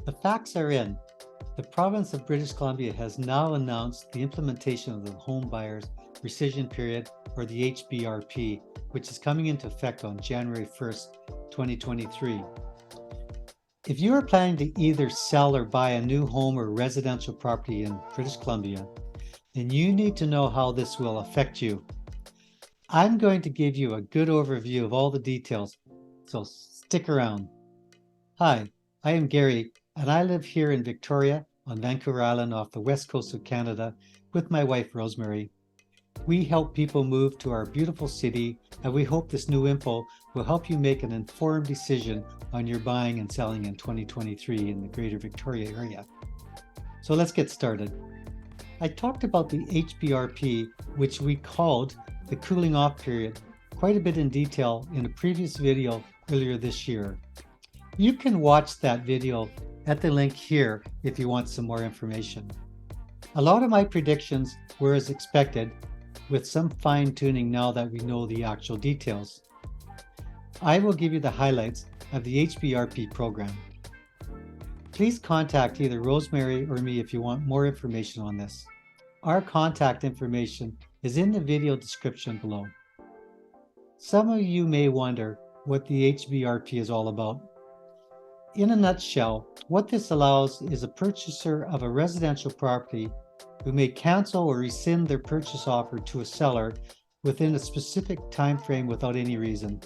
The facts are in. The province of British Columbia has now announced the implementation of the Home Buyers Rescission Period, or the HBRP, which is coming into effect on January 1st, 2023. If you are planning to either sell or buy a new home or residential property in British Columbia, then you need to know how this will affect you. I'm going to give you a good overview of all the details, so stick around. Hi, I am Gary, and I live here in Victoria on Vancouver Island off the west coast of Canada with my wife Rosemary. We help people move to our beautiful city, and we hope this new info will help you make an informed decision on your buying and selling in 2023 in the Greater Victoria area. So let's get started. I talked about the HBRP, which we called the cooling off period, quite a bit in detail in a previous video earlier this year. You can watch that video at the link here if you want some more information. A lot of my predictions were as expected, with some fine-tuning now that we know the actual details. I will give you the highlights of the HBRP program. Please contact either Rosemary or me if you want more information on this. Our contact information is in the video description below. Some of you may wonder what the HBRP is all about. In a nutshell, what this allows is a purchaser of a residential property who may cancel or rescind their purchase offer to a seller within a specific time frame without any reason.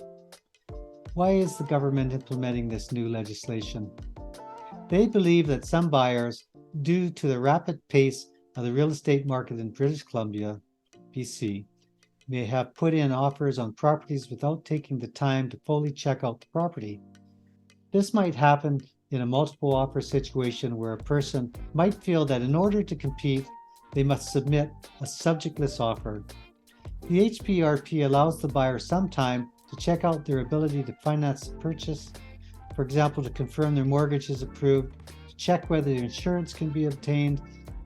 Why is the government implementing this new legislation? They believe that some buyers, due to the rapid pace of the real estate market in British Columbia, BC, may have put in offers on properties without taking the time to fully check out the property. This might happen in a multiple offer situation where a person might feel that in order to compete, they must submit a subjectless offer. The HBRP allows the buyer some time to check out their ability to finance the purchase, for example, to confirm their mortgage is approved, to check whether the insurance can be obtained,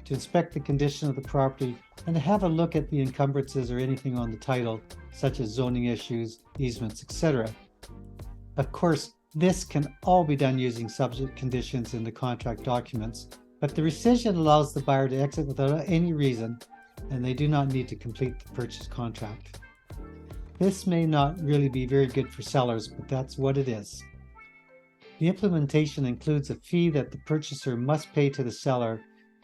to inspect the condition of the property, and to have a look at the encumbrances or anything on the title, such as zoning issues, easements, etc. Of course, this can all be done using subject conditions in the contract documents, but the rescission allows the buyer to exit without any reason, and they do not need to complete the purchase contract. This may not really be very good for sellers, but that's what it is. The implementation includes a fee that the purchaser must pay to the seller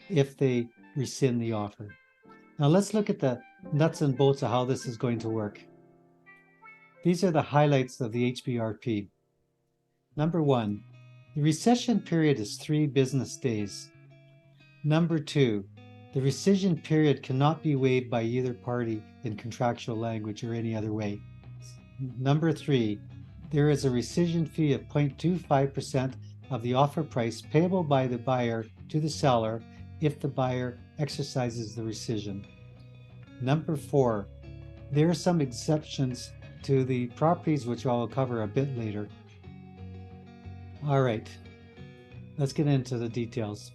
if they rescind the offer. Now let's look at the nuts and bolts of how this is going to work. These are the highlights of the HBRP. Number 1, the rescission period is 3 business days. Number 2, the rescission period cannot be waived by either party in contractual language or any other way. Number 3, there is a rescission fee of 0.25% of the offer price payable by the buyer to the seller if the buyer exercises the rescission. Number 4, there are some exceptions to the properties which I will cover a bit later. All right, let's get into the details.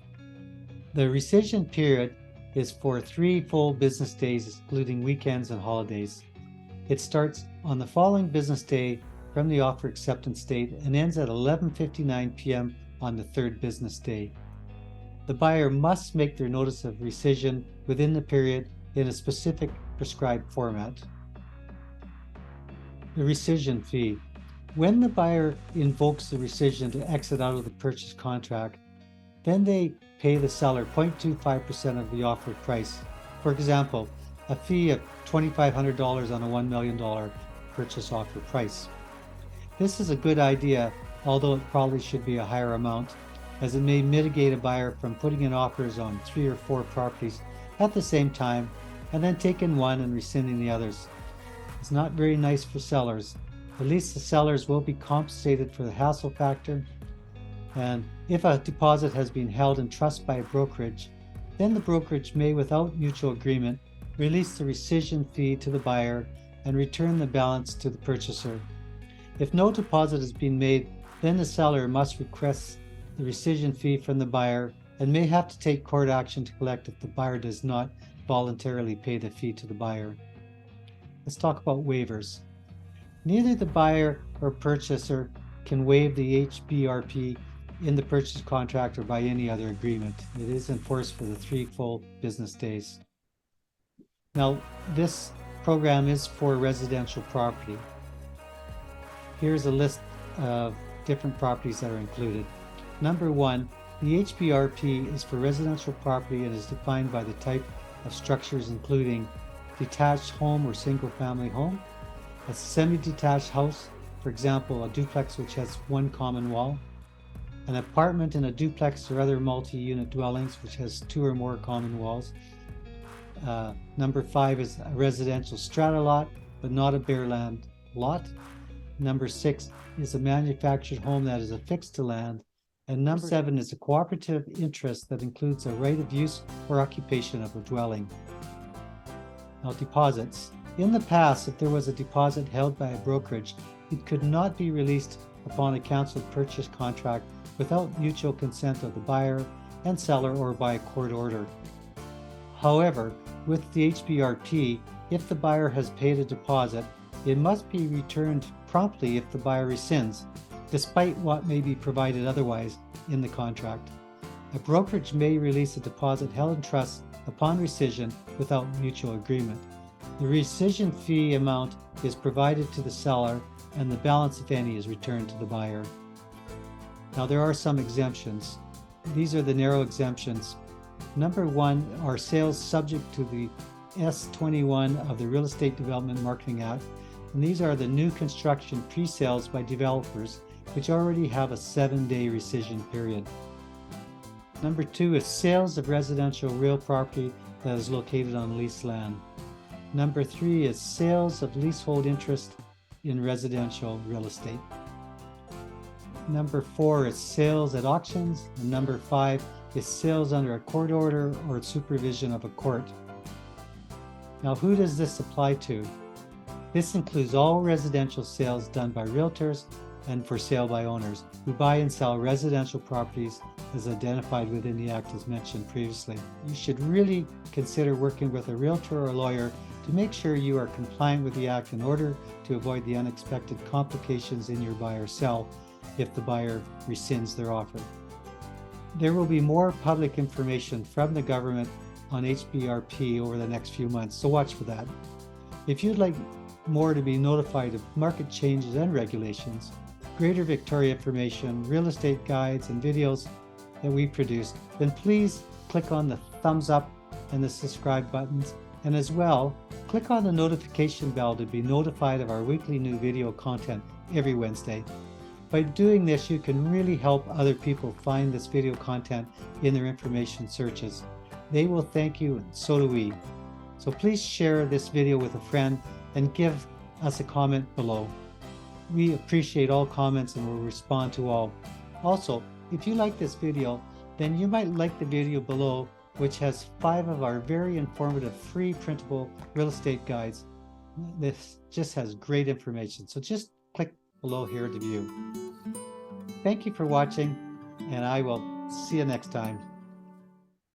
The rescission period is for 3 full business days, excluding weekends and holidays. It starts on the following business day from the offer acceptance date and ends at 11:59 p.m. on the 3rd business day. The buyer must make their notice of rescission within the period in a specific prescribed format. The rescission fee. When the buyer invokes the rescission to exit out of the purchase contract, then they pay the seller 0.25% of the offered price. For example, a fee of $2,500 on a $1 million purchase offer price. This is a good idea, although it probably should be a higher amount, as it may mitigate a buyer from putting in offers on 3 or 4 properties at the same time and then taking one and rescinding the others. It's not very nice for sellers. At least the sellers will be compensated for the hassle factor. And if a deposit has been held in trust by a brokerage, then the brokerage may, without mutual agreement, release the rescission fee to the buyer and return the balance to the purchaser. If no deposit has been made, then the seller must request the rescission fee from the buyer and may have to take court action to collect if the buyer does not voluntarily pay the fee to the buyer. Let's talk about waivers. Neither the buyer or purchaser can waive the HBRP in the purchase contract or by any other agreement. It is enforced for the 3 full business days. Now, this program is for residential property. Here's a list of different properties that are included. Number 1, the HBRP is for residential property and is defined by the type of structures including detached home or single-family home, a semi-detached house, for example, a duplex which has one common wall, an apartment in a duplex or other multi-unit dwellings which has 2 or more common walls. Number 5 is a residential strata lot, but not a bare land lot. Number 6 is a manufactured home that is affixed to land. And number 7 is a cooperative interest that includes a right of use or occupation of a dwelling. Now, deposits. In the past, if there was a deposit held by a brokerage, it could not be released upon a canceled purchase contract without mutual consent of the buyer and seller or by a court order. However, with the HBRP, if the buyer has paid a deposit, it must be returned promptly if the buyer rescinds, despite what may be provided otherwise in the contract. A brokerage may release a deposit held in trust upon rescission without mutual agreement. The rescission fee amount is provided to the seller, and the balance, if any, is returned to the buyer. Now, there are some exemptions. These are the narrow exemptions. Number 1 are sales subject to the S21 of the Real Estate Development Marketing Act, and these are the new construction pre-sales by developers which already have a 7-day rescission period. Number 2 is sales of residential real property that is located on leased land. Number 3 is sales of leasehold interest in residential real estate. Number 4 is sales at auctions, and number 5 is sales under a court order or supervision of a court. Now, who does this apply to? This includes all residential sales done by realtors and for sale by owners who buy and sell residential properties as identified within the Act as mentioned previously. You should really consider working with a realtor or a lawyer to make sure you are compliant with the Act in order to avoid the unexpected complications in your buy or sell if the buyer rescinds their offer. There will be more public information from the government on HBRP over the next few months, so watch for that. If you'd like more to be notified of market changes and regulations, Greater Victoria information, real estate guides, and videos that we produce, then please click on the thumbs up and the subscribe buttons, and as well, click on the notification bell to be notified of our weekly new video content every Wednesday. By doing this, you can really help other people find this video content in their information searches. They will thank you, and so do we. So please share this video with a friend and give us a comment below. We appreciate all comments and will respond to all. Also, if you like this video, then you might like the video below, which has 5 of our very informative free printable real estate guides. This just has great information, so just click below here to view. Thank you for watching, and I will see you next time.